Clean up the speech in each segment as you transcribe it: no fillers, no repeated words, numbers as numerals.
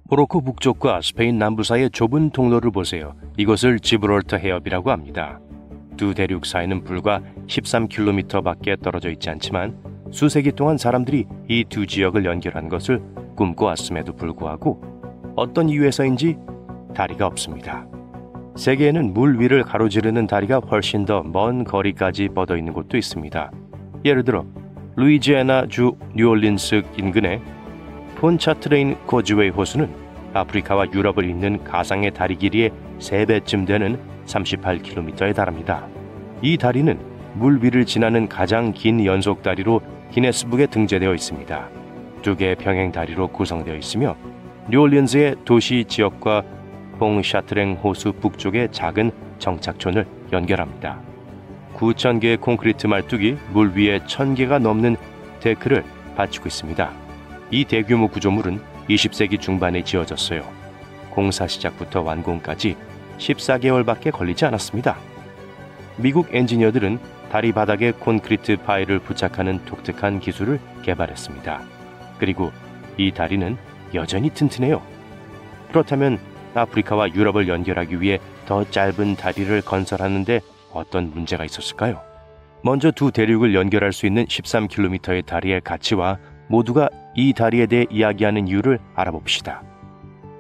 모로코 북쪽과 스페인 남부 사이의 좁은 통로를 보세요. 이것을 지브롤터 해협이라고 합니다. 두 대륙 사이는 불과 13km밖에 떨어져 있지 않지만 수세기 동안 사람들이 이 두 지역을 연결한 것을 꿈꿔왔음에도 불구하고 어떤 이유에서인지 다리가 없습니다. 세계에는 물 위를 가로지르는 다리가 훨씬 더 먼 거리까지 뻗어 있는 곳도 있습니다. 예를 들어 루이지애나 주 뉴올린스 인근의 폰차트레인 코즈웨이 호수는 아프리카와 유럽을 잇는 가상의 다리 길이의 3배쯤 되는 38km에 달합니다. 이 다리는 물 위를 지나는 가장 긴 연속 다리로 기네스북에 등재되어 있습니다. 두 개의 평행 다리로 구성되어 있으며 뉴올린즈의 도시 지역과 퐁샤트랭 호수 북쪽의 작은 정착촌을 연결합니다. 9,000개의 콘크리트 말뚝이 물 위에 1,000개가 넘는 데크를 받치고 있습니다. 이 대규모 구조물은 20세기 중반에 지어졌어요. 공사 시작부터 완공까지 14개월밖에 걸리지 않았습니다. 미국 엔지니어들은 다리 바닥에 콘크리트 파일을 부착하는 독특한 기술을 개발했습니다. 그리고 이 다리는 여전히 튼튼해요. 그렇다면 아프리카와 유럽을 연결하기 위해 더 짧은 다리를 건설하는데 어떤 문제가 있었을까요? 먼저 두 대륙을 연결할 수 있는 13km의 다리의 가치와 모두가 이 다리에 대해 이야기하는 이유를 알아봅시다.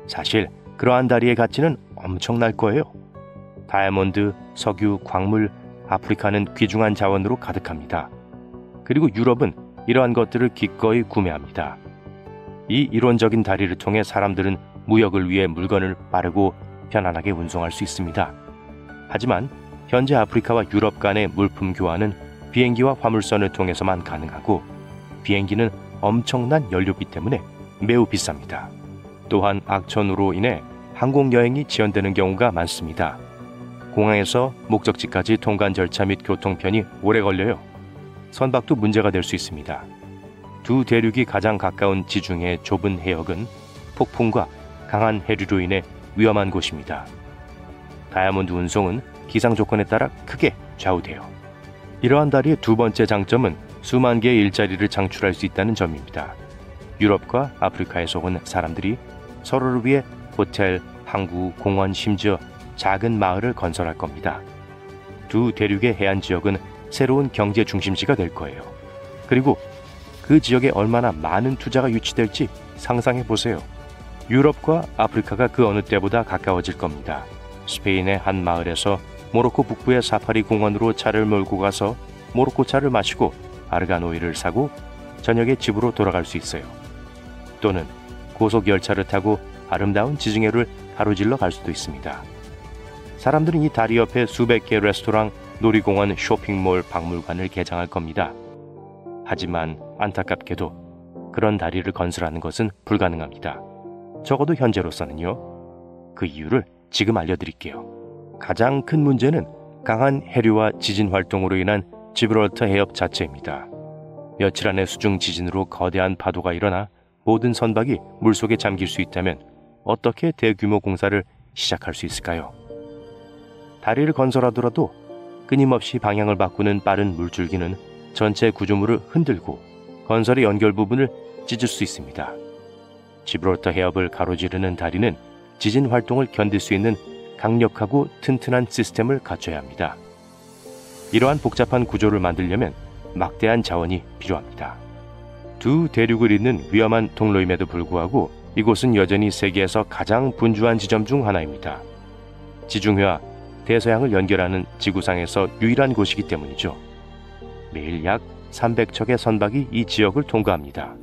사실 그러한 다리의 가치는 엄청날 거예요. 다이아몬드, 석유, 광물, 아프리카는 귀중한 자원으로 가득합니다. 그리고 유럽은 이러한 것들을 기꺼이 구매합니다. 이 이론적인 다리를 통해 사람들은 무역을 위해 물건을 빠르고 편안하게 운송할 수 있습니다. 하지만 현재 아프리카와 유럽 간의 물품 교환은 비행기와 화물선을 통해서만 가능하고 비행기는 엄청난 연료비 때문에 매우 비쌉니다. 또한 악천후로 인해 항공여행이 지연되는 경우가 많습니다. 공항에서 목적지까지 통관 절차 및 교통편이 오래 걸려요. 선박도 문제가 될 수 있습니다. 두 대륙이 가장 가까운 지중해의 좁은 해역은 폭풍과 강한 해류로 인해 위험한 곳입니다. 다이아몬드 운송은 기상 조건에 따라 크게 좌우돼요. 이러한 다리의 두 번째 장점은 수만 개의 일자리를 창출할 수 있다는 점입니다. 유럽과 아프리카에서 온 사람들이 서로를 위해 호텔, 항구, 공원, 심지어 작은 마을을 건설할 겁니다. 두 대륙의 해안 지역은 새로운 경제 중심지가 될 거예요. 그리고 그 지역에 얼마나 많은 투자가 유치될지 상상해 보세요. 유럽과 아프리카가 그 어느 때보다 가까워질 겁니다. 스페인의 한 마을에서 모로코 북부의 사파리 공원으로 차를 몰고 가서 모로코 차를 마시고 아르간 오일을 사고 저녁에 집으로 돌아갈 수 있어요. 또는 고속 열차를 타고 아름다운 지중해를 가로질러 갈 수도 있습니다. 사람들은 이 다리 옆에 수백 개 레스토랑, 놀이공원, 쇼핑몰, 박물관을 개장할 겁니다. 하지만 안타깝게도 그런 다리를 건설하는 것은 불가능합니다. 적어도 현재로서는요. 그 이유를 지금 알려드릴게요. 가장 큰 문제는 강한 해류와 지진 활동으로 인한 지브롤터 해협 자체입니다. 며칠 안에 수중 지진으로 거대한 파도가 일어나 모든 선박이 물속에 잠길 수 있다면 어떻게 대규모 공사를 시작할 수 있을까요? 다리를 건설하더라도 끊임없이 방향을 바꾸는 빠른 물줄기는 전체 구조물을 흔들고 건설의 연결 부분을 찢을 수 있습니다. 지브롤터 해협을 가로지르는 다리는 지진 활동을 견딜 수 있는 강력하고 튼튼한 시스템을 갖춰야 합니다. 이러한 복잡한 구조를 만들려면 막대한 자원이 필요합니다. 두 대륙을 잇는 위험한 통로임에도 불구하고 이곳은 여전히 세계에서 가장 분주한 지점 중 하나입니다. 지중해와 대서양을 연결하는 지구상에서 유일한 곳이기 때문이죠. 매일 약 300척의 선박이 이 지역을 통과합니다.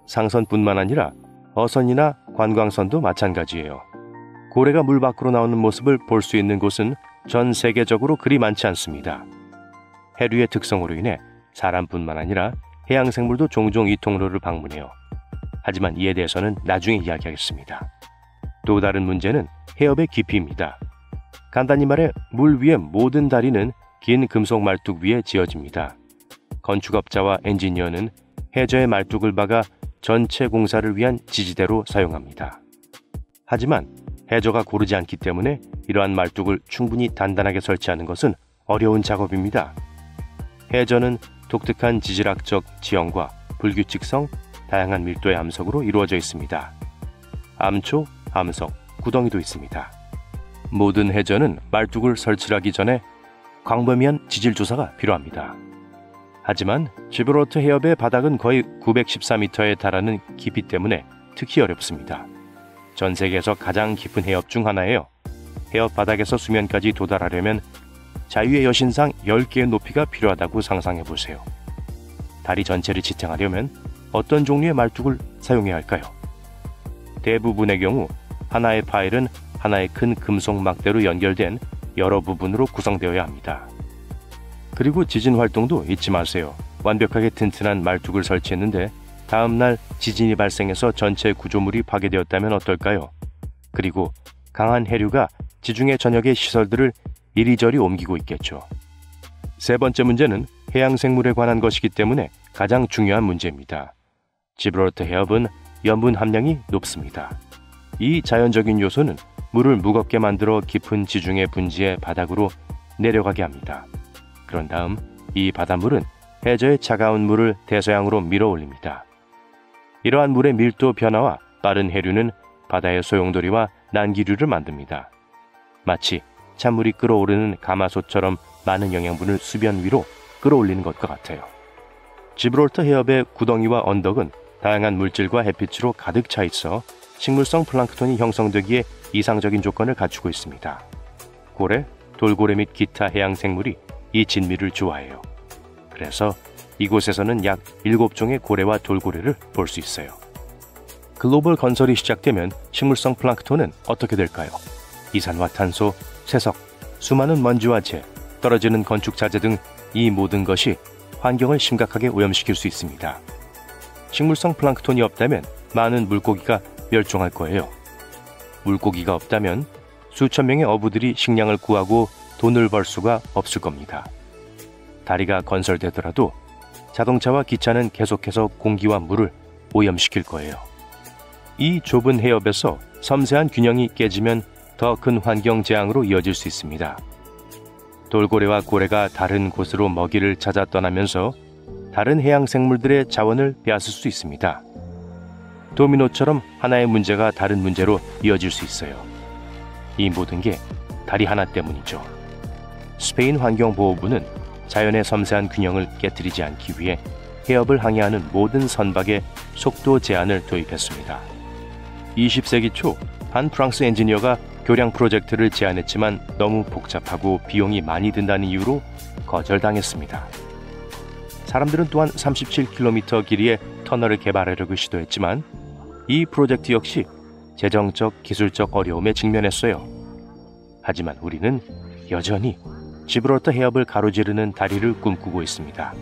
상선뿐만 아니라 어선이나 관광선도 마찬가지예요. 고래가 물 밖으로 나오는 모습을 볼 수 있는 곳은 전 세계적으로 그리 많지 않습니다. 해류의 특성으로 인해 사람뿐만 아니라 해양생물도 종종 이 통로를 방문해요. 하지만 이에 대해서는 나중에 이야기하겠습니다. 또 다른 문제는 해협의 깊이입니다. 간단히 말해 물 위의 모든 다리는 긴 금속 말뚝 위에 지어집니다. 건축업자와 엔지니어는 해저의 말뚝을 박아 전체 공사를 위한 지지대로 사용합니다. 하지만 해저가 고르지 않기 때문에 이러한 말뚝을 충분히 단단하게 설치하는 것은 어려운 작업입니다. 해저는 독특한 지질학적 지형과 불규칙성, 다양한 밀도의 암석으로 이루어져 있습니다. 암초, 암석, 구덩이도 있습니다. 모든 해저는 말뚝을 설치하기 전에 광범위한 지질 조사가 필요합니다. 하지만 지브롤터 해협의 바닥은 거의 914m에 달하는 깊이 때문에 특히 어렵습니다. 전 세계에서 가장 깊은 해협 중 하나예요. 해협 바닥에서 수면까지 도달하려면 자유의 여신상 10개의 높이가 필요하다고 상상해 보세요. 다리 전체를 지탱하려면 어떤 종류의 말뚝을 사용해야 할까요? 대부분의 경우 하나의 파일은 하나의 큰 금속 막대로 연결된 여러 부분으로 구성되어야 합니다. 그리고 지진 활동도 잊지 마세요. 완벽하게 튼튼한 말뚝을 설치했는데 다음날 지진이 발생해서 전체 구조물이 파괴되었다면 어떨까요? 그리고 강한 해류가 지중해 전역의 시설들을 이리저리 옮기고 있겠죠. 세 번째 문제는 해양 생물에 관한 것이기 때문에 가장 중요한 문제입니다. 지브롤터 해협은 염분 함량이 높습니다. 이 자연적인 요소는 물을 무겁게 만들어 깊은 지중해 분지의 바닥으로 내려가게 합니다. 그런 다음 이 바닷물은 해저의 차가운 물을 대서양으로 밀어 올립니다. 이러한 물의 밀도 변화와 빠른 해류는 바다의 소용돌이와 난기류를 만듭니다. 마치 찬물이 끓어오르는 가마솥처럼 많은 영양분을 수변 위로 끌어올리는 것과 같아요. 지브롤터 해협의 구덩이와 언덕은 다양한 물질과 햇빛으로 가득 차 있어 식물성 플랑크톤이 형성되기에 이상적인 조건을 갖추고 있습니다. 고래, 돌고래 및 기타 해양 생물이 이 진미를 좋아해요. 그래서 이곳에서는 약 7종의 고래와 돌고래를 볼 수 있어요. 글로벌 건설이 시작되면 식물성 플랑크톤은 어떻게 될까요? 이산화탄소, 세석, 수많은 먼지와 재, 떨어지는 건축 자재 등 이 모든 것이 환경을 심각하게 오염시킬 수 있습니다. 식물성 플랑크톤이 없다면 많은 물고기가 멸종할 거예요. 물고기가 없다면 수천 명의 어부들이 식량을 구하고 돈을 벌 수가 없을 겁니다. 다리가 건설되더라도 자동차와 기차는 계속해서 공기와 물을 오염시킬 거예요. 이 좁은 해협에서 섬세한 균형이 깨지면 더 큰 환경 재앙으로 이어질 수 있습니다. 돌고래와 고래가 다른 곳으로 먹이를 찾아 떠나면서 다른 해양 생물들의 자원을 빼앗을 수 있습니다. 도미노처럼 하나의 문제가 다른 문제로 이어질 수 있어요. 이 모든 게 다리 하나 때문이죠. 스페인 환경보호부는 자연의 섬세한 균형을 깨뜨리지 않기 위해 해협을 항해하는 모든 선박에 속도 제한을 도입했습니다. 20세기 초 한 프랑스 엔지니어가 교량 프로젝트를 제안했지만 너무 복잡하고 비용이 많이 든다는 이유로 거절당했습니다. 사람들은 또한 37km 길이의 터널을 개발하려고 시도했지만 이 프로젝트 역시 재정적, 기술적 어려움에 직면했어요. 하지만 우리는 여전히 지브롤터 해협을 가로지르는 다리를 꿈꾸고 있습니다.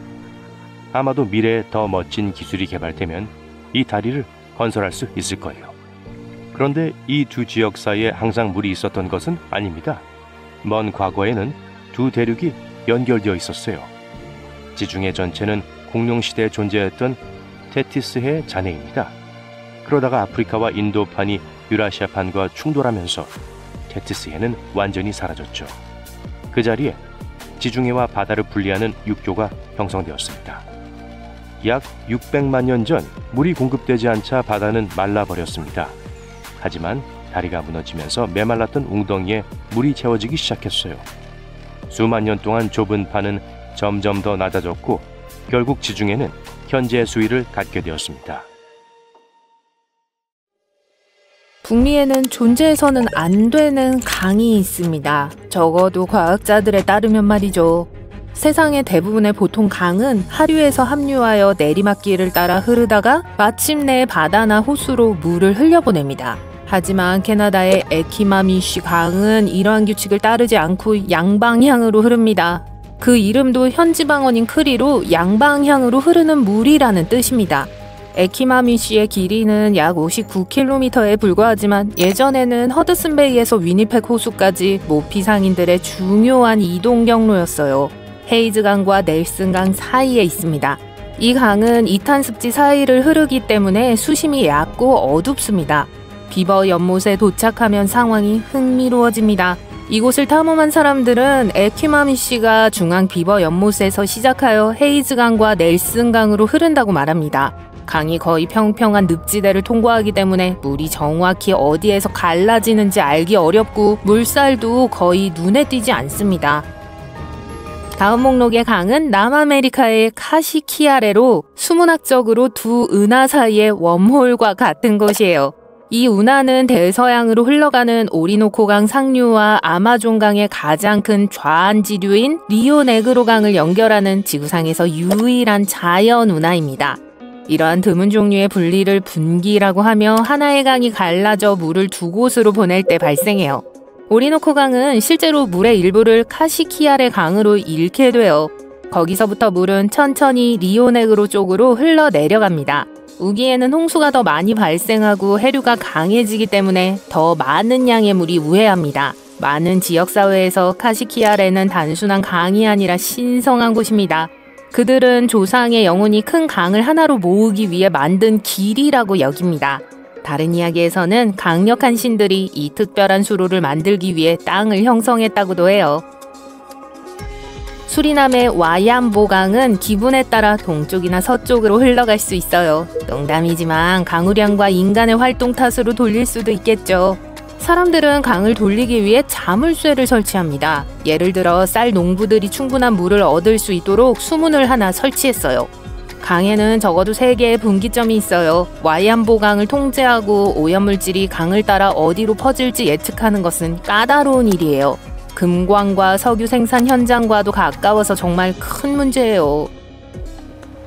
아마도 미래에 더 멋진 기술이 개발되면 이 다리를 건설할 수 있을 거예요. 그런데 이 두 지역 사이에 항상 물이 있었던 것은 아닙니다. 먼 과거에는 두 대륙이 연결되어 있었어요. 지중해 전체는 공룡시대에 존재했던 테티스해 잔해입니다. 그러다가 아프리카와 인도판이 유라시아판과 충돌하면서 테티스해는 완전히 사라졌죠. 그 자리에 지중해와 바다를 분리하는 육교가 형성되었습니다. 약 600만 년 전 물이 공급되지 않자 바다는 말라버렸습니다. 하지만 다리가 무너지면서 메말랐던 웅덩이에 물이 채워지기 시작했어요. 수만 년 동안 좁은 판은 점점 더 낮아졌고 결국 지중해는 현재의 수위를 갖게 되었습니다. 북미에는 존재해서는 안 되는 강이 있습니다. 적어도 과학자들에 따르면 말이죠. 세상의 대부분의 보통 강은 하류에서 합류하여 내리막길을 따라 흐르다가 마침내 바다나 호수로 물을 흘려보냅니다. 하지만 캐나다의 에키마미쉬 강은 이러한 규칙을 따르지 않고 양방향으로 흐릅니다. 그 이름도 현지 방언인 크리로 양방향으로 흐르는 물이라는 뜻입니다. 에키마미쉬의 길이는 약 59km에 불과하지만 예전에는 허드슨베이에서 위니펙 호수까지 모피 상인들의 중요한 이동 경로였어요. 헤이즈강과 넬슨강 사이에 있습니다. 이 강은 이탄 습지 사이를 흐르기 때문에 수심이 얕고 어둡습니다. 비버 연못에 도착하면 상황이 흥미로워집니다. 이곳을 탐험한 사람들은 에키마미쉬가 중앙 비버 연못에서 시작하여 헤이즈강과 넬슨강으로 흐른다고 말합니다. 강이 거의 평평한 늪지대를 통과하기 때문에 물이 정확히 어디에서 갈라지는지 알기 어렵고 물살도 거의 눈에 띄지 않습니다. 다음 목록의 강은 남아메리카의 카시키아레로 수문학적으로 두 은하 사이의 웜홀과 같은 곳이에요. 이 운하는 대서양으로 흘러가는 오리노코강 상류와 아마존강의 가장 큰 좌안지류인 리오네그로 강을 연결하는 지구상에서 유일한 자연 운하입니다. 이러한 드문 종류의 분리를 분기라고 하며 하나의 강이 갈라져 물을 두 곳으로 보낼 때 발생해요. 오리노코 강은 실제로 물의 일부를 카시키아레 강으로 잃게 돼요. 거기서부터 물은 천천히 리오네그로 쪽으로 흘러내려갑니다. 우기에는 홍수가 더 많이 발생하고 해류가 강해지기 때문에 더 많은 양의 물이 우회합니다. 많은 지역사회에서 카시키아레는 단순한 강이 아니라 신성한 곳입니다. 그들은 조상의 영혼이 큰 강을 하나로 모으기 위해 만든 길이라고 여깁니다. 다른 이야기에서는 강력한 신들이 이 특별한 수로를 만들기 위해 땅을 형성했다고도 해요. 수리남의 와얌보강은 기분에 따라 동쪽이나 서쪽으로 흘러갈 수 있어요. 농담이지만 강우량과 인간의 활동 탓으로 돌릴 수도 있겠죠. 사람들은 강을 돌리기 위해 자물쇠를 설치합니다. 예를 들어 쌀 농부들이 충분한 물을 얻을 수 있도록 수문을 하나 설치했어요. 강에는 적어도 3개의 분기점이 있어요. 와이암보강을 통제하고 오염물질이 강을 따라 어디로 퍼질지 예측하는 것은 까다로운 일이에요. 금광과 석유 생산 현장과도 가까워서 정말 큰 문제예요.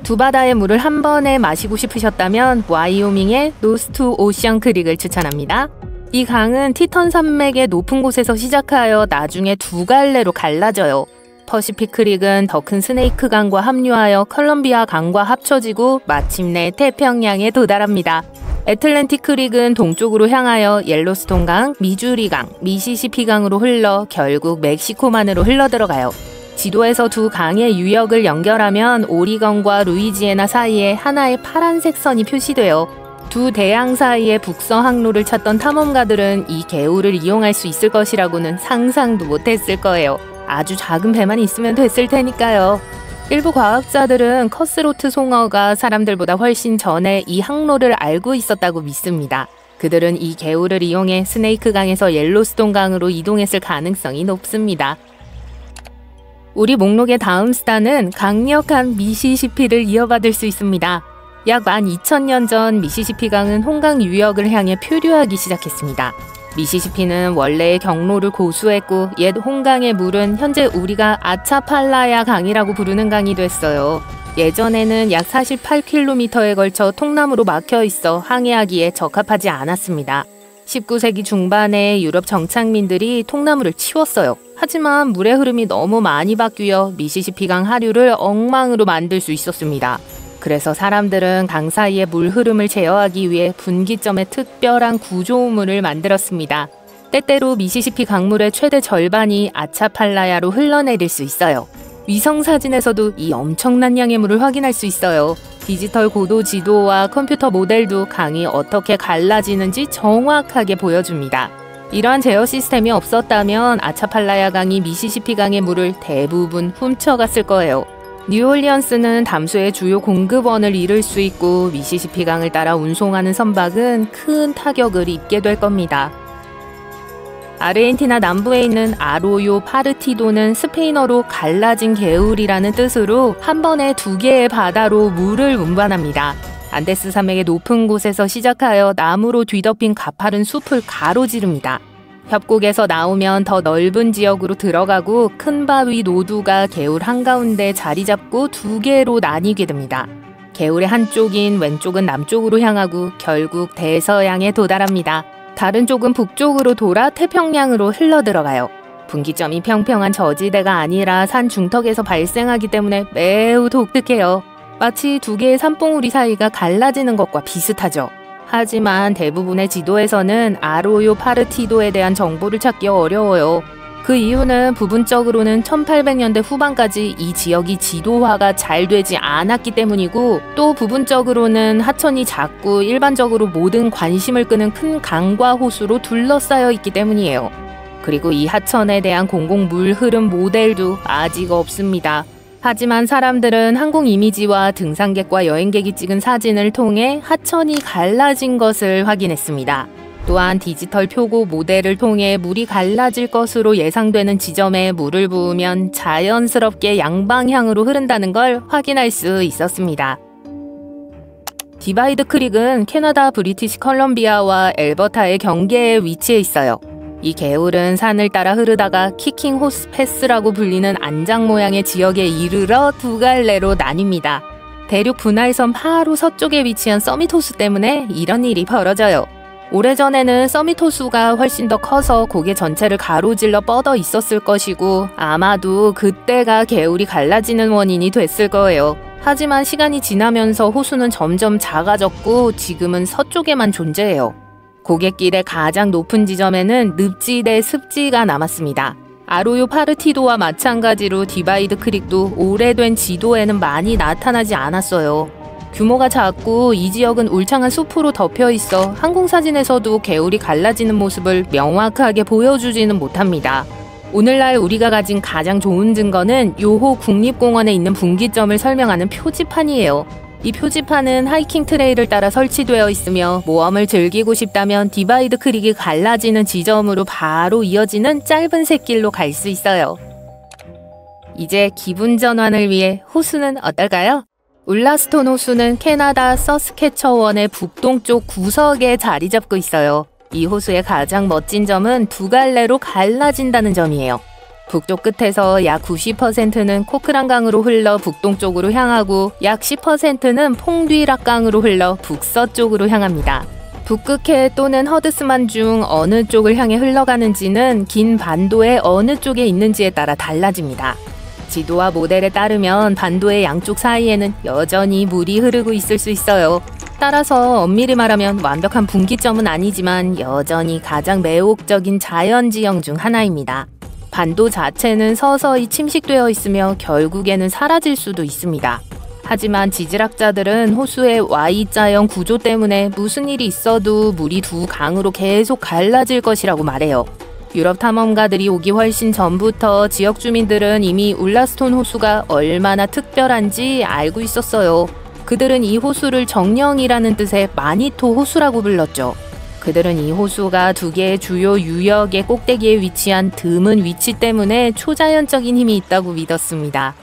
두 바다의 물을 한 번에 마시고 싶으셨다면 와이오밍의 노스투 오션 크릭을 추천합니다. 이 강은 티턴 산맥의 높은 곳에서 시작하여 나중에 두 갈래로 갈라져요. 퍼시픽 크릭은 더 큰 스네이크 강과 합류하여 컬럼비아 강과 합쳐지고 마침내 태평양에 도달합니다. 애틀랜틱 크릭은 동쪽으로 향하여 옐로스톤 강, 미주리 강, 미시시피 강으로 흘러 결국 멕시코만으로 흘러들어가요. 지도에서 두 강의 유역을 연결하면 오리건과 루이지애나 사이에 하나의 파란색 선이 표시돼요. 두 대양 사이의 북서 항로를 찾던 탐험가들은 이 개울을 이용할 수 있을 것이라고는 상상도 못했을 거예요. 아주 작은 배만 있으면 됐을 테니까요. 일부 과학자들은 커스로트 송어가 사람들보다 훨씬 전에 이 항로를 알고 있었다고 믿습니다. 그들은 이 개울을 이용해 스네이크 강에서 옐로스톤 강으로 이동했을 가능성이 높습니다. 우리 목록의 다음 스타는 강력한 미시시피를 이어받을 수 있습니다. 약 12,000년 전 미시시피 강은 홍강 유역을 향해 표류하기 시작했습니다. 미시시피는 원래의 경로를 고수했고 옛 홍강의 물은 현재 우리가 아차팔라야 강이라고 부르는 강이 됐어요. 예전에는 약 48km에 걸쳐 통나무로 막혀 있어 항해하기에 적합하지 않았습니다. 19세기 중반에 유럽 정착민들이 통나무를 치웠어요. 하지만 물의 흐름이 너무 많이 바뀌어 미시시피강 하류를 엉망으로 만들 수 있었습니다. 그래서 사람들은 강 사이의 물 흐름을 제어하기 위해 분기점에 특별한 구조물을 만들었습니다. 때때로 미시시피 강물의 최대 절반이 아차팔라야로 흘러내릴 수 있어요. 위성사진에서도 이 엄청난 양의 물을 확인할 수 있어요. 디지털 고도 지도와 컴퓨터 모델도 강이 어떻게 갈라지는지 정확하게 보여줍니다. 이러한 제어 시스템이 없었다면 아차팔라야 강이 미시시피 강의 물을 대부분 훔쳐갔을 거예요. 뉴올리언스는 담수의 주요 공급원을 잃을 수 있고 미시시피 강을 따라 운송하는 선박은 큰 타격을 입게 될 겁니다. 아르헨티나 남부에 있는 아로요 파르티도는 스페인어로 갈라진 개울이라는 뜻으로 한 번에 2개의 바다로 물을 운반합니다. 안데스 산맥의 높은 곳에서 시작하여 나무로 뒤덮인 가파른 숲을 가로지릅니다. 협곡에서 나오면 더 넓은 지역으로 들어가고 큰 바위 노두가 개울 한가운데 자리 잡고 2개로 나뉘게 됩니다. 개울의 한쪽인 왼쪽은 남쪽으로 향하고 결국 대서양에 도달합니다. 다른 쪽은 북쪽으로 돌아 태평양으로 흘러들어가요. 분기점이 평평한 저지대가 아니라 산 중턱에서 발생하기 때문에 매우 독특해요. 마치 2개의 산봉우리 사이가 갈라지는 것과 비슷하죠. 하지만 대부분의 지도에서는 아로요 파르티도에 대한 정보를 찾기 어려워요. 그 이유는 부분적으로는 1800년대 후반까지 이 지역이 지도화가 잘 되지 않았기 때문이고 또 부분적으로는 하천이 작고 일반적으로 모든 관심을 끄는 큰 강과 호수로 둘러싸여 있기 때문이에요. 그리고 이 하천에 대한 공공 물 흐름 모델도 아직 없습니다. 하지만 사람들은 항공 이미지와 등산객과 여행객이 찍은 사진을 통해 하천이 갈라진 것을 확인했습니다. 또한 디지털 표고 모델을 통해 물이 갈라질 것으로 예상되는 지점에 물을 부으면 자연스럽게 양방향으로 흐른다는 걸 확인할 수 있었습니다. 디바이드 크릭은 캐나다 브리티시 컬럼비아와 엘버타의 경계에 위치해 있어요. 이 개울은 산을 따라 흐르다가 키킹 호스 패스라고 불리는 안장 모양의 지역에 이르러 두 갈래로 나뉩니다. 대륙 분할선 바로 서쪽에 위치한 서밋 호수 때문에 이런 일이 벌어져요. 오래전에는 서밋 호수가 훨씬 더 커서 고개 전체를 가로질러 뻗어 있었을 것이고 아마도 그때가 개울이 갈라지는 원인이 됐을 거예요. 하지만 시간이 지나면서 호수는 점점 작아졌고 지금은 서쪽에만 존재해요. 고갯길의 가장 높은 지점에는 늪지 습지가 남았습니다. 아로요 파르티도와 마찬가지로 디바이드 크릭도 오래된 지도에는 많이 나타나지 않았어요. 규모가 작고 이 지역은 울창한 숲으로 덮여 있어 항공사진에서도 개울이 갈라지는 모습을 명확하게 보여주지는 못합니다. 오늘날 우리가 가진 가장 좋은 증거는 요호 국립공원에 있는 분기점을 설명하는 표지판이에요. 이 표지판은 하이킹 트레일을 따라 설치되어 있으며 모험을 즐기고 싶다면 디바이드 크릭이 갈라지는 지점으로 바로 이어지는 짧은 샛길로 갈 수 있어요. 이제 기분 전환을 위해 호수는 어떨까요? 울라스톤 호수는 캐나다 서스캐처원의 북동쪽 구석에 자리 잡고 있어요. 이 호수의 가장 멋진 점은 두 갈래로 갈라진다는 점이에요. 북쪽 끝에서 약 90%는 코크란강으로 흘러 북동쪽으로 향하고 약 10%는 퐁듀락강으로 흘러 북서쪽으로 향합니다. 북극해 또는 허드스만 중 어느 쪽을 향해 흘러가는지는 긴 반도의 어느 쪽에 있는지에 따라 달라집니다. 지도와 모델에 따르면 반도의 양쪽 사이에는 여전히 물이 흐르고 있을 수 있어요. 따라서 엄밀히 말하면 완벽한 분기점은 아니지만 여전히 가장 매혹적인 자연지형 중 하나입니다. 반도 자체는 서서히 침식되어 있으며 결국에는 사라질 수도 있습니다. 하지만 지질학자들은 호수의 Y자형 구조 때문에 무슨 일이 있어도 물이 두 강으로 계속 갈라질 것이라고 말해요. 유럽 탐험가들이 오기 훨씬 전부터 지역 주민들은 이미 울라스톤 호수가 얼마나 특별한지 알고 있었어요. 그들은 이 호수를 정령이라는 뜻의 마니토 호수라고 불렀죠. 그들은 이 호수가 두 개의 주요 유역의 꼭대기에 위치한 드문 위치 때문에 초자연적인 힘이 있다고 믿었습니다.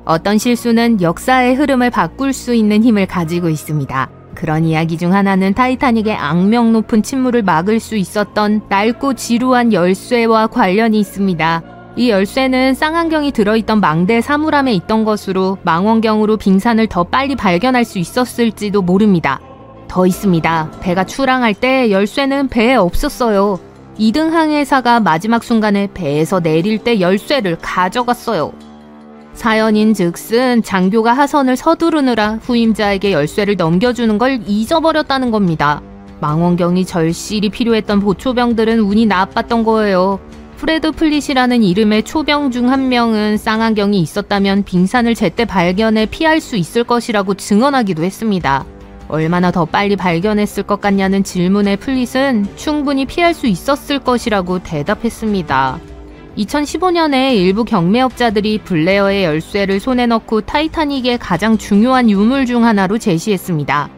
어떤 실수는 역사의 흐름을 바꿀 수 있는 힘을 가지고 있습니다. 그런 이야기 중 하나는 타이타닉의 악명 높은 침몰을 막을 수 있었던 낡고 지루한 열쇠와 관련이 있습니다. 이 열쇠는 쌍안경이 들어있던 망대 사물함에 있던 것으로 망원경으로 빙산을 더 빨리 발견할 수 있었을지도 모릅니다. 더 있습니다. 배가 출항할 때 열쇠는 배에 없었어요. 2등 항해사가 마지막 순간에 배에서 내릴 때 열쇠를 가져갔어요. 사연인 즉슨 장교가 하선을 서두르느라 후임자에게 열쇠를 넘겨주는 걸 잊어버렸다는 겁니다. 망원경이 절실히 필요했던 보초병들은 운이 나빴던 거예요. 프레드 플릿이라는 이름의 초병 중 한 명은 쌍안경이 있었다면 빙산을 제때 발견해 피할 수 있을 것이라고 증언하기도 했습니다. 얼마나 더 빨리 발견했을 것 같냐는 질문에 플릿은 충분히 피할 수 있었을 것이라고 대답했습니다. 2015년에 일부 경매업자들이 블레어의 열쇠를 손에 넣고 타이타닉의 가장 중요한 유물 중 하나로 제시했습니다.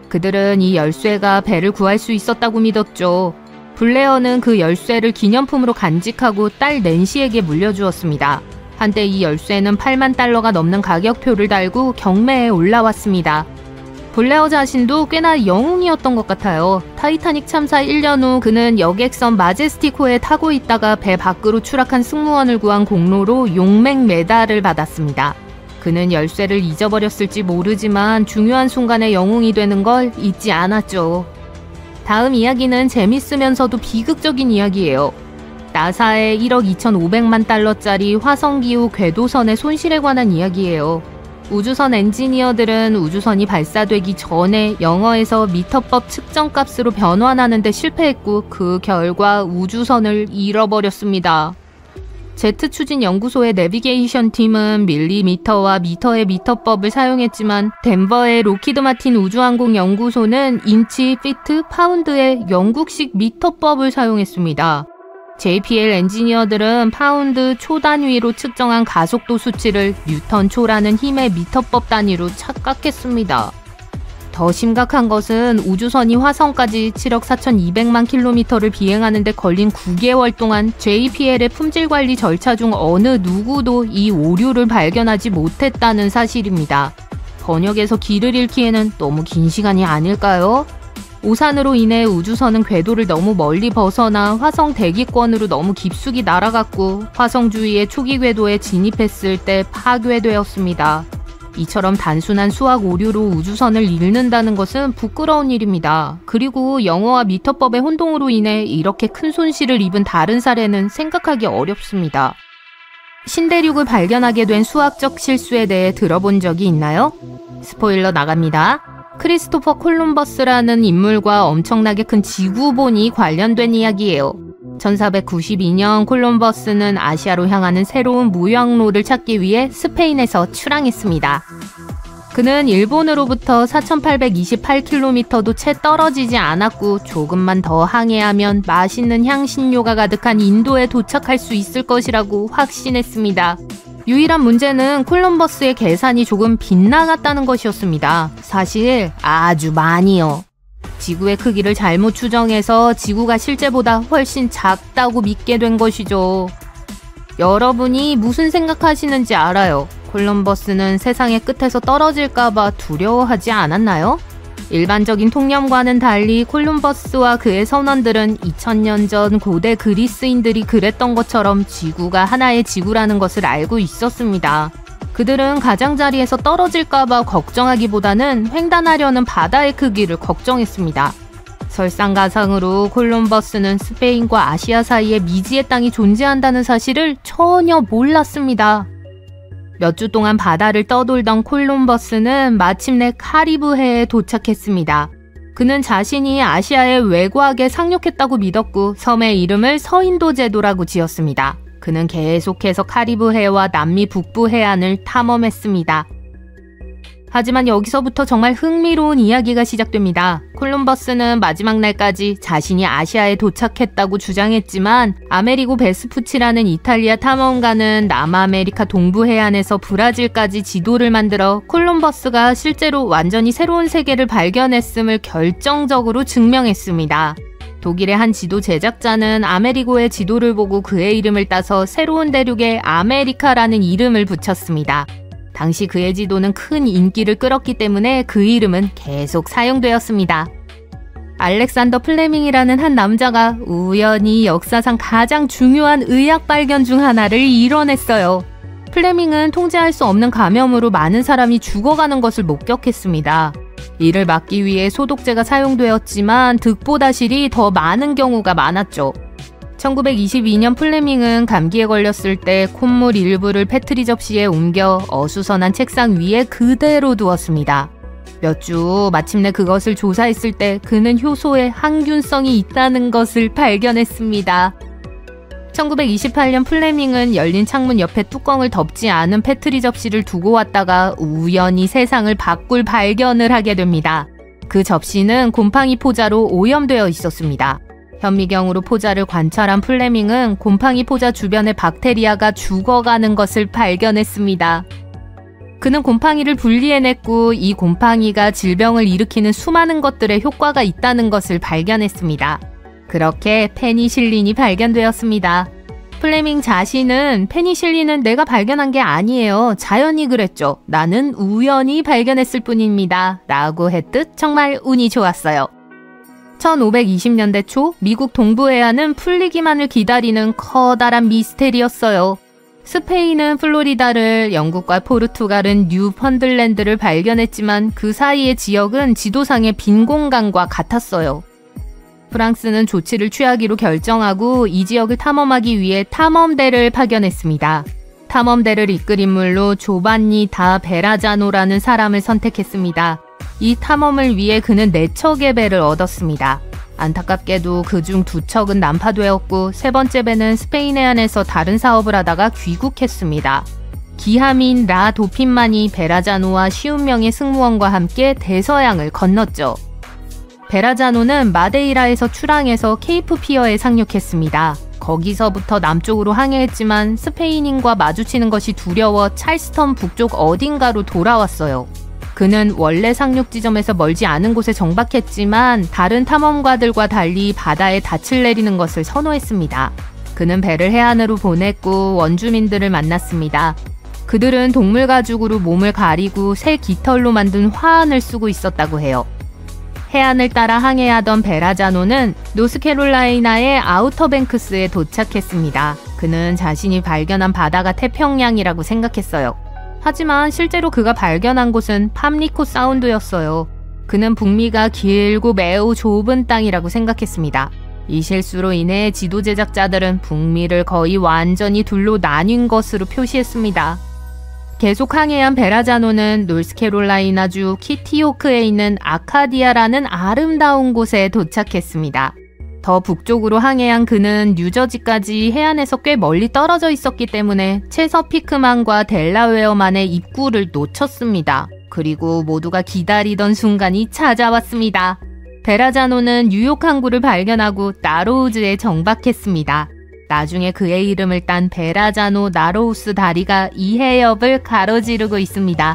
그들은 이 열쇠가 배를 구할 수 있었다고 믿었죠. 블레어는 그 열쇠를 기념품으로 간직하고 딸 낸시에게 물려주었습니다. 한때 이 열쇠는 8만 달러가 넘는 가격표를 달고 경매에 올라왔습니다. 블레어 자신도 꽤나 영웅이었던 것 같아요. 타이타닉 참사 1년 후 그는 여객선 마제스티코에 타고 있다가 배 밖으로 추락한 승무원을 구한 공로로 용맹 메달을 받았습니다. 그는 열쇠를 잊어버렸을지 모르지만 중요한 순간에 영웅이 되는 걸 잊지 않았죠. 다음 이야기는 재밌으면서도 비극적인 이야기예요. 나사의 1억 2,500만 달러짜리 화성기후 궤도선의 손실에 관한 이야기예요. 우주선 엔지니어들은 우주선이 발사되기 전에 영어에서 미터법 측정값으로 변환하는 데 실패했고 그 결과 우주선을 잃어버렸습니다. 제트 추진 연구소의 내비게이션 팀은 밀리미터와 미터의 미터법을 사용했지만 덴버의 로키드 마틴 우주항공 연구소는 인치, 피트, 파운드의 영국식 미터법을 사용했습니다. JPL 엔지니어들은 파운드 초 단위로 측정한 가속도 수치를 뉴턴 초라는 힘의 미터법 단위로 착각했습니다. 더 심각한 것은 우주선이 화성까지 7억 4,200만 킬로미터를 비행하는 데 걸린 9개월 동안 JPL의 품질 관리 절차 중 어느 누구도 이 오류를 발견하지 못했다는 사실입니다. 번역에서 길을 잃기에는 너무 긴 시간이 아닐까요? 오산으로 인해 우주선은 궤도를 너무 멀리 벗어나 화성 대기권으로 너무 깊숙이 날아갔고 화성 주위의 초기 궤도에 진입했을 때 파괴되었습니다. 이처럼 단순한 수학 오류로 우주선을 잃는다는 것은 부끄러운 일입니다. 그리고 영어와 미터법의 혼동으로 인해 이렇게 큰 손실을 입은 다른 사례는 생각하기 어렵습니다. 신대륙을 발견하게 된 수학적 실수에 대해 들어본 적이 있나요? 스포일러 나갑니다. 크리스토퍼 콜럼버스라는 인물과 엄청나게 큰 지구본이 관련된 이야기예요. 1492년 콜럼버스는 아시아로 향하는 새로운 무역로를 찾기 위해 스페인에서 출항했습니다. 그는 일본으로부터 4,828km도 채 떨어지지 않았고 조금만 더 항해하면 맛있는 향신료가 가득한 인도에 도착할 수 있을 것이라고 확신했습니다. 유일한 문제는 콜럼버스의 계산이 조금 빗나갔다는 것이었습니다. 사실 아주 많이요. 지구의 크기를 잘못 추정해서 지구가 실제보다 훨씬 작다고 믿게 된 것이죠. 여러분이 무슨 생각하시는지 알아요. 콜럼버스는 세상의 끝에서 떨어질까봐 두려워하지 않았나요? 일반적인 통념과는 달리 콜럼버스와 그의 선원들은 2000년 전 고대 그리스인들이 그랬던 것처럼 지구가 하나의 지구라는 것을 알고 있었습니다. 그들은 가장자리에서 떨어질까봐 걱정하기보다는 횡단하려는 바다의 크기를 걱정했습니다. 설상가상으로 콜럼버스는 스페인과 아시아 사이에 미지의 땅이 존재한다는 사실을 전혀 몰랐습니다. 몇 주 동안 바다를 떠돌던 콜럼버스는 마침내 카리브해에 도착했습니다. 그는 자신이 아시아의 외곽에 상륙했다고 믿었고 섬의 이름을 서인도 제도라고 지었습니다. 그는 계속해서 카리브해와 남미 북부 해안을 탐험했습니다. 하지만 여기서부터 정말 흥미로운 이야기가 시작됩니다. 콜럼버스는 마지막 날까지 자신이 아시아에 도착했다고 주장했지만 아메리고 베스푸치라는 이탈리아 탐험가는 남아메리카 동부 해안에서 브라질까지 지도를 만들어 콜럼버스가 실제로 완전히 새로운 세계를 발견했음을 결정적으로 증명했습니다. 독일의 한 지도 제작자는 아메리고의 지도를 보고 그의 이름을 따서 새로운 대륙에 아메리카라는 이름을 붙였습니다. 당시 그의 지도는 큰 인기를 끌었기 때문에 그 이름은 계속 사용되었습니다. 알렉산더 플레밍이라는 한 남자가 우연히 역사상 가장 중요한 의학 발견 중 하나를 이뤄냈어요. 플레밍은 통제할 수 없는 감염으로 많은 사람이 죽어가는 것을 목격했습니다. 이를 막기 위해 소독제가 사용되었지만 득보다 실이 더 많은 경우가 많았죠. 1922년 플레밍은 감기에 걸렸을 때 콧물 일부를 페트리 접시에 옮겨 어수선한 책상 위에 그대로 두었습니다. 몇 주 후 마침내 그것을 조사했을 때 그는 효소에 항균성이 있다는 것을 발견했습니다. 1928년 플레밍은 열린 창문 옆에 뚜껑을 덮지 않은 페트리 접시를 두고 왔다가 우연히 세상을 바꿀 발견을 하게 됩니다. 그 접시는 곰팡이 포자로 오염되어 있었습니다. 현미경으로 포자를 관찰한 플레밍은 곰팡이 포자 주변의 박테리아가 죽어가는 것을 발견했습니다. 그는 곰팡이를 분리해냈고 이 곰팡이가 질병을 일으키는 수많은 것들에 효과가 있다는 것을 발견했습니다. 그렇게 페니실린이 발견되었습니다. 플레밍 자신은 페니실린은 내가 발견한 게 아니에요. 자연이 그랬죠. 나는 우연히 발견했을 뿐입니다. 라고 했듯 정말 운이 좋았어요. 1520년대 초 미국 동부해안은 풀리기만을 기다리는 커다란 미스테리였어요. 스페인은 플로리다를, 영국과 포르투갈은 뉴펀들랜드를 발견했지만 그 사이의 지역은 지도상의 빈 공간과 같았어요. 프랑스는 조치를 취하기로 결정하고 이 지역을 탐험하기 위해 탐험대를 파견했습니다. 탐험대를 이끌 인물로 조반니 다 베라자노라는 사람을 선택했습니다. 이 탐험을 위해 그는 4척의 배를 얻었습니다. 안타깝게도 그중 2척은 난파되었고 3번째 배는 스페인 해안에서 다른 사업을 하다가 귀국했습니다. 기함인 라 도핀만이 베라자노와 50명의 승무원과 함께 대서양을 건넜죠. 베라자노는 마데이라에서 출항해서 케이프 피어에 상륙했습니다. 거기서부터 남쪽으로 항해했지만 스페인인과 마주치는 것이 두려워 찰스턴 북쪽 어딘가로 돌아왔어요. 그는 원래 상륙 지점에서 멀지 않은 곳에 정박했지만 다른 탐험가들과 달리 바다에 닻을 내리는 것을 선호했습니다. 그는 배를 해안으로 보냈고 원주민들을 만났습니다. 그들은 동물 가죽으로 몸을 가리고 새 깃털로 만든 화환을 쓰고 있었다고 해요. 해안을 따라 항해하던 베라자노는 노스캐롤라이나의 아우터뱅크스에 도착했습니다. 그는 자신이 발견한 바다가 태평양이라고 생각했어요. 하지만 실제로 그가 발견한 곳은 팜리코 사운드였어요. 그는 북미가 길고 매우 좁은 땅이라고 생각했습니다. 이 실수로 인해 지도 제작자들은 북미를 거의 완전히 둘로 나뉜 것으로 표시했습니다. 계속 항해한 베라자노는 노스캐롤라이나주 키티호크에 있는 아카디아라는 아름다운 곳에 도착했습니다. 더 북쪽으로 항해한 그는 뉴저지까지 해안에서 꽤 멀리 떨어져 있었기 때문에 체서피크만과 델라웨어만의 입구를 놓쳤습니다. 그리고 모두가 기다리던 순간이 찾아왔습니다. 베라자노는 뉴욕 항구를 발견하고 나로우즈에 정박했습니다. 나중에 그의 이름을 딴 베라자노 나로우스 다리가 이 해협을 가로지르고 있습니다.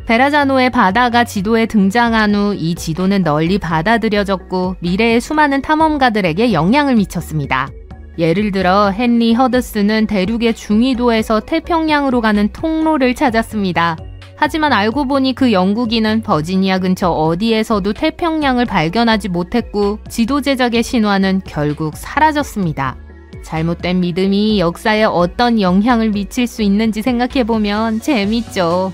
베라자노의 바다가 지도에 등장한 후 이 지도는 널리 받아들여졌고 미래의 수많은 탐험가들에게 영향을 미쳤습니다. 예를 들어 헨리 허드슨은 대륙의 중위도에서 태평양으로 가는 통로를 찾았습니다. 하지만 알고 보니 그 영국인은 버지니아 근처 어디에서도 태평양을 발견하지 못했고 지도 제작의 신화는 결국 사라졌습니다. 잘못된 믿음이 역사에 어떤 영향을 미칠 수 있는지 생각해보면 재밌죠.